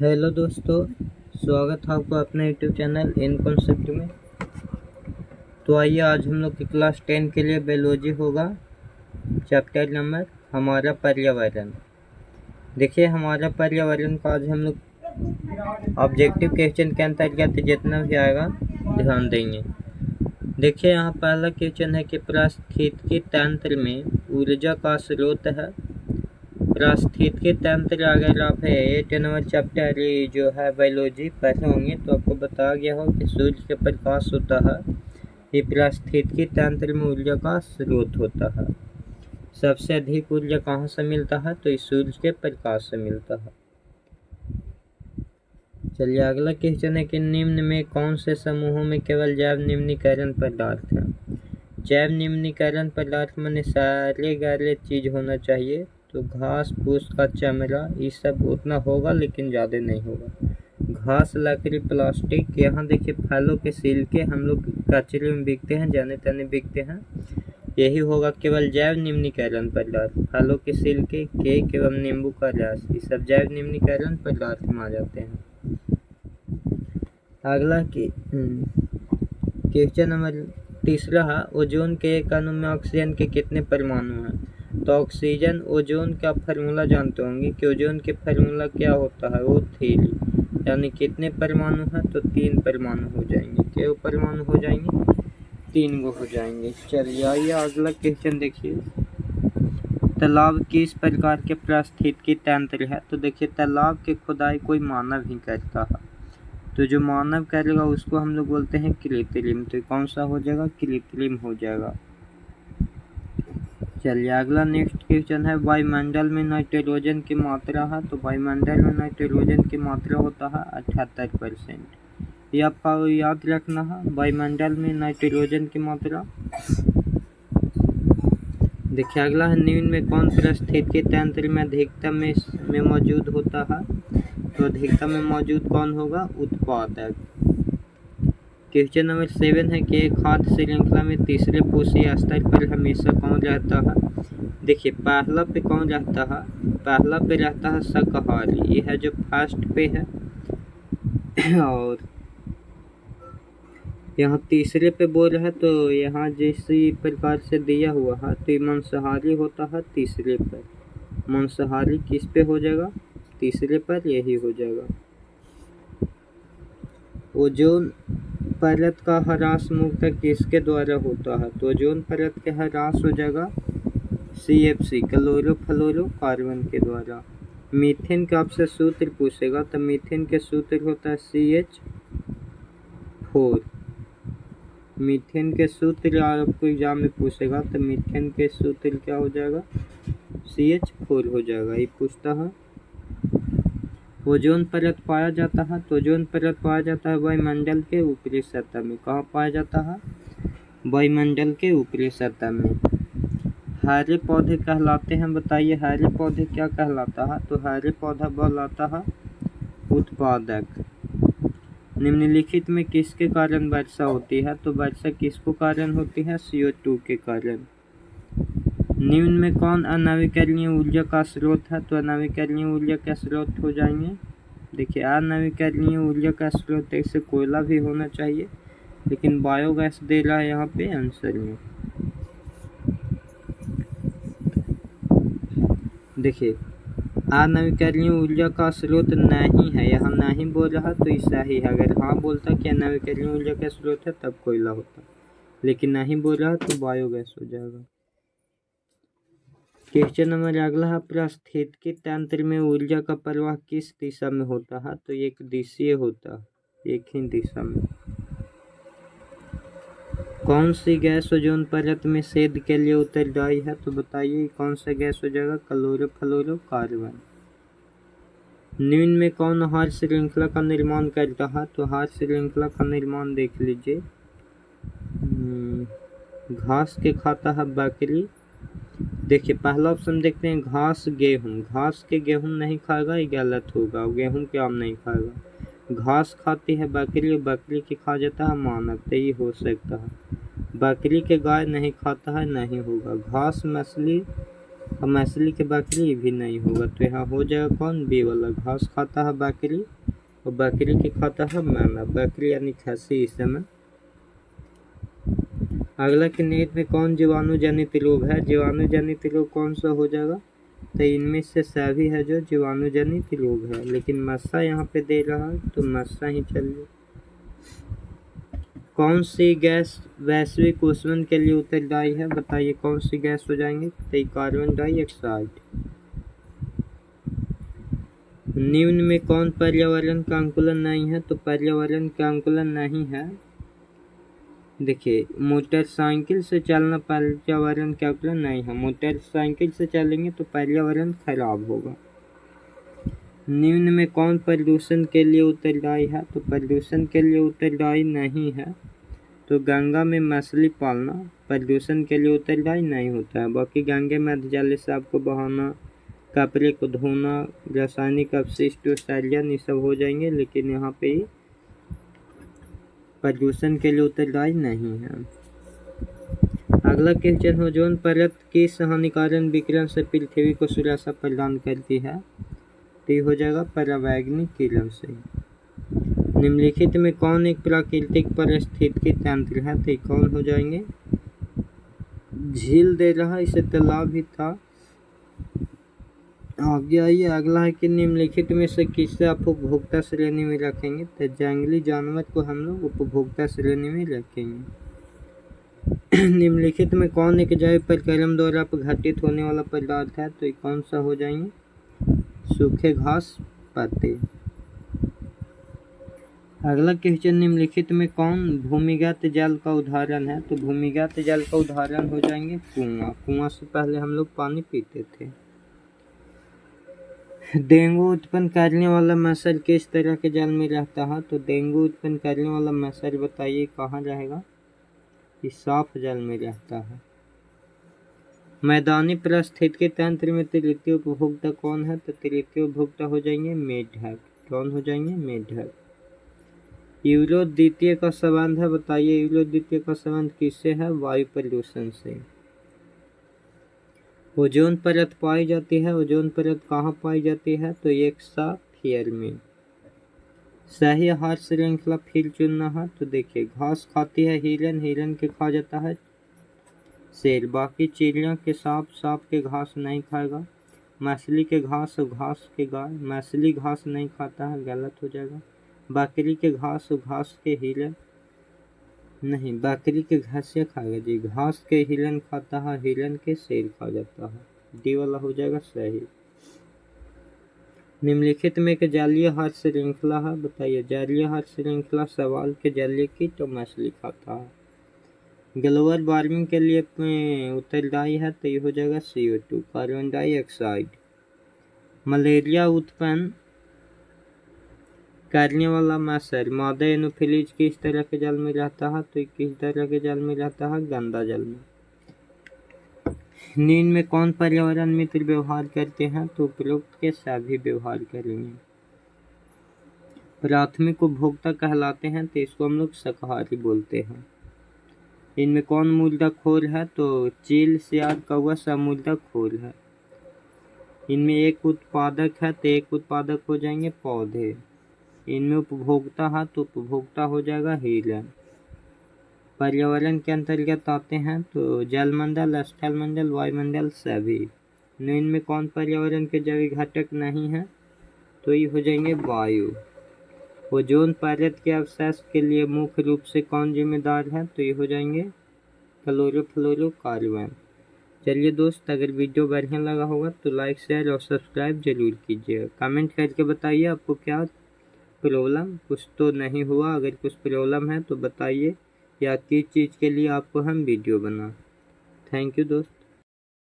Hello दोस्तों, स्वागत है आपका अपने यूट्यूब चैनल इन कॉन्सेप्ट में। तो आइए आज हम लोग की क्लास 10 के लिए बायोलॉजी होगा। चैप्टर नंबर हमारा पर्यावरण। देखिए, हमारा पर्यावरण का आज हम लोग ऑब्जेक्टिव क्वेश्चन के अंतर्गत जितना भी आएगा ध्यान देंगे। देखिए, यहाँ पहला क्वेश्चन है कि पारिस्थितिकी तंत्र में ऊर्जा का स्रोत है। पारिस्थितिकी तंत्र अगर आप 8 नंबर चैप्टर जो है बायोलॉजी पढ़े होंगे तो आपको बताया गया हो कि सूर्य के प्रकाश होता है, ये पारिस्थितिकी तंत्र में ऊर्जा का स्रोत होता है। सबसे अधिक ऊर्जा कहाँ से मिलता है? तो इस सूर्य के प्रकाश से मिलता है। चलिए अगला क्वेश्चन है कि निम्न में कौन से समूहों में केवल जैव निम्नीकरण पदार्थ है? जैव निम्नीकरण पदार्थ में सारे गैर चीज होना चाहिए। तो घास फूस का चमड़ा ये सब उतना होगा लेकिन ज़्यादा नहीं होगा। घास, लकड़ी, प्लास्टिक। यहाँ देखिए फलों के छिलके हम लोग कचरे में बिकते हैं, जाने तने बिकते हैं, यही होगा केवल जैव निम्नीकरण पदार्थ। फलों के छिलके, केक एवं नींबू का रस ये सब जैव निम्नीकरण पदार्थ में आ जाते हैं। अगला क्वेश्चन नंबर तीसरा है, ओजोन के एक अणु में ऑक्सीजन के कितने परमाणु हैं? तो ऑक्सीजन ओजोन का फार्मूला जानते होंगे कि ओजोन के फार्मूला क्या होता है, वो 3, यानी कितने परमाणु हैं? तो 3 परमाणु हो जाएंगे। क्या परमाणु हो जाएंगे? 3 गो हो जाएंगे। चलिए आइए अगला क्वेश्चन देखिए, तालाब किस प्रकार के पारिस्थितिकी तंत्र है? तो देखिए तालाब की खुदाई कोई मानव ही करता है, तो जो मानव करेगा उसको हम लोग बोलते हैं कृत्रिम। तो कौन सा हो जाएगा? कृत्रिम हो जाएगा। चलिए अगला नेक्स्ट क्वेश्चन है, वायुमंडल में नाइट्रोजन की मात्रा है। तो वायुमंडल में नाइट्रोजन की मात्रा होता है 78%। ये आपका याद रखना है, वायुमंडल में नाइट्रोजन की मात्रा। देखिए अगला है, निम्न में कौन पारिस्थितिकी तंत्र में अधिकतम में मौजूद होता है? तो अधिकतम में मौजूद कौन होगा? उत्पादक। क्वेश्चन नंबर 7 है कि एक खाद्य श्रृंखला में तीसरे पोषीय स्तर पर हमेशा कौन रहता है? देखिए पहला पे कौन रहता है? पहला पे रहता है शाकाहारी, ये है जो फर्स्ट पे है। और यहाँ तीसरे पे बोल रहा है, तो यहाँ जिस प्रकार से दिया हुआ है तो ये मांसाहारी होता है तीसरे पर। मांसाहारी किस पे हो जाएगा? तीसरे पर, यही हो जाएगा। ओजोन परत का ह्रास मुख्यतः किसके द्वारा होता है? तो ओजोन परत का ह्रास हो जाएगा CFC, क्लोरोफ्लोरोकार्बन के द्वारा। मीथेन का आपसे सूत्र पूछेगा तो मीथेन के सूत्र होता है CH4। मीथेन के सूत्र आपको एग्जाम में पूछेगा तो मीथेन के सूत्र क्या हो जाएगा? CH4 हो जाएगा, ये पूछता है। ओजोन परत पाया जाता है, तो ओजोन परत पाया जाता है वायुमंडल के ऊपरी सतह में। कहाँ पाया जाता है? वायुमंडल के ऊपरी सतह में। हरे पौधे कहलाते हैं, बताइए हरे पौधे क्या कहलाता है? तो हरे पौधा कहलाता है उत्पादक। निम्नलिखित में किसके कारण वर्षा होती है? तो वर्षा किसको कारण होती है? CO2 के कारण। निम्न में कौन अनवीकरणीय ऊर्जा का स्रोत है? तो अनवीकरणीय ऊर्जा का स्रोत हो जाएंगे, देखिए अनवीकरणीय ऊर्जा का स्रोत ऐसे कोयला भी होना चाहिए, लेकिन बायोगैस दे रहा है यहाँ पे आंसर में। देखिए अनवीकरणीय ऊर्जा का स्रोत नहीं है, यहाँ नहीं बोल रहा तो ऐसा ही है। अगर हाँ बोलता कि अनवीकरणीय ऊर्जा का स्रोत है तब कोयला होता, लेकिन नहीं बोल रहा तो बायोगैस हो जाएगा। क्वेश्चन नंबर अगला है, पारिस्थितिकी तंत्र में ऊर्जा का प्रवाह किस दिशा में होता है? तो एक दिशीय होता है, एक ही दिशा में। कौन सी गैस ओजोन परत में छेद के लिए उत्तरदायी है? तो बताइए कौन सा गैस हो जाएगा? क्लोरोफ्लोरोकार्बन। निम्न में कौन आहार श्रृंखला का निर्माण करता है? तो आहार श्रृंखला का निर्माण देख लीजिए, घास के खाता है बकरी। देखिए पहला ऑप्शन देखते हैं, घास गेहूँ। घास के गेहूँ नहीं खाएगा, ये गलत होगा, गेहूँ के आम नहीं खाएगा। घास खाती है बकरी, बकरी की खा जाता है मानव, तो ये हो सकता है। बकरी के गाय नहीं खाता है, नहीं होगा। घास मछली अब मछली के बकरी भी नहीं होगा, तो यहाँ हो जाएगा कौन, बी वाला। घास खाता है बकरी और बकरी की खाता है मैना, बकरी यानी खस्सी इस समय। अगला कि नीट में कौन जीवाणु जनित रोग है, जीवाणु जनित रोग कौन सा हो जाएगा, तो इनमें से सभी है जो जीवाणु जनित रोग है, लेकिन मस्सा यहाँ पे दे रहा है तो मस्सा ही चलिए। कौन सी गैस वैश्विक ऊष्मन के लिए उत्तरदायी है, बताइए कौन सी गैस हो जाएंगे, तो कार्बन डाइऑक्साइड। निम्न में कौन पर्यावरण का अनुकूलन नहीं है, तो पर्यावरण का अनुकूलन नहीं है, देखिए मोटरसाइकिल से चलना पर्यावरण का अनुकूलन नहीं है, मोटरसाइकिल से चलेंगे तो पर्यावरण खराब होगा। निम्न में कौन प्रदूषण के लिए उत्तरदायी है, तो प्रदूषण के लिए उत्तरदायी नहीं है, तो गंगा में मछली पालना प्रदूषण के लिए उत्तरदायी नहीं होता है। बाकी गंगे में जल से आपको बहाना, कपड़े को धोना, रासायनिक अपशिष्ट उत्सर्जन ये सब हो जाएंगे, लेकिन यहाँ पे प्रदूषण के लिए उत्तरदायी नहीं है। अगला क्वेश्चन, ओजोन परत किस हानिकारक विकिरण से पृथ्वी को सुरक्षा प्रदान करती है, तो ये हो जाएगा परावैंगनिक किरण से। निम्नलिखित में कौन एक प्राकृतिक पारिस्थितिकी तंत्र है, तो कौन हो जाएंगे, झील दे रहा, इसे तालाब भी था। आगे आइए, अगला है कि निम्नलिखित में से किसे आप उपभोक्ता श्रेणी में रखेंगे, तो जंगली जानवर को हम लोग उपभोक्ता श्रेणी में रखेंगे। निम्नलिखित में कौन एक जैव प्रक्रम द्वारा अपघटित होने वाला पदार्थ है, तो कौन सा हो जाएंगे, सूखे घास पत्ते। अगला क्वेश्चन, निम्नलिखित में कौन भूमिगत जल का उदाहरण है, तो भूमिगत जल का उदाहरण हो जाएंगे कुआं, कुआं से पहले हम लोग पानी पीते थे। डेंगू उत्पन्न करने वाला मच्छर किस तरह के जल में रहता है, तो डेंगू उत्पन्न करने वाला मच्छर बताइए कहाँ रहेगा, इस साफ जल में रहता है। मैदानी पारिस्थितिकी तंत्र में तृतीय उपभोक्ता कौन है, तो तृतीय उपभोक्ता हो जाएंगे मेढक, कौन हो जाएंगे, मेढक। यूरो द्वितीय का संबंध है, बताइए यूरो द्वितीय का संबंध किससे है, वायु प्रदूषण से। ओजोन परत पाई जाती है, ओजोन परत कहाँ पाई जाती है, तो एक्सोस्फीयर में। सही आहार श्रृंखला फिर चुनना है, तो देखिए घास खाती है हिरन, हिरन के खा जाता है शेर, बाकी चिड़िया के सांप के घास नहीं खाएगा, मछली के घास और घास के गाय, मछली घास नहीं खाता है, गलत हो जाएगा। बकरी के घास और घास के हिरन नहीं, बकरी के घासिया खाएगा जी, घास के हिरन खाता है, हिरन के शेर खा जाता है, डी वाला हो जाएगा सही। निम्नलिखित में एक जलीय आहार श्रृंखला है, बताइए जलीय आहार श्रृंखला सवाल के जलीय कीट तो मछली खाता है। ग्लोबल वार्मिंग के लिए उत्तरदायी है, तो ये हो जाएगा CO2 कार्बन डाइऑक्साइड। मलेरिया उत्पन्न करने वाला मच्छर मादा एनोफिलीज किस तरह के जल में रहता है, तो किस तरह के जल में रहता है, गंदा जल में। नींद में कौन पर्यावरण मित्र व्यवहार करते हैं, तो उपरोक्त के सभी व्यवहार करेंगे। प्राथमिक उपभोक्ता कहलाते हैं, तो इसको हम लोग शाकाहारी बोलते हैं। इनमें कौन मुर्दाखोर है, तो चील, सियार, कौवा सब मुर्दाखोर है। इनमें एक उत्पादक है, तो एक उत्पादक हो जाएंगे पौधे। इनमें उपभोक्ता है, तो उपभोक्ता हो जाएगा हिरन। पर्यावरण के अंतर्गत आते हैं, तो जलमंडल, स्थलमंडल, वायुमंडल सभी। इनमें कौन पर्यावरण के जैविक घटक नहीं है, तो ये हो जाएंगे वायु। ओजोन परत के अवशेष के लिए मुख्य रूप से कौन जिम्मेदार है, तो ये हो जाएंगे क्लोरोफ्लोरोकार्बन। चलिए दोस्त, अगर वीडियो बढ़िया लगा होगा तो लाइक, शेयर और सब्सक्राइब जरूर कीजिएगा। कमेंट करके बताइए आपको क्या प्रॉब्लम, कुछ तो नहीं हुआ, अगर कुछ प्रॉब्लम है तो बताइए, या किस चीज़ के लिए आपको हम वीडियो बना। थैंक यू दोस्त।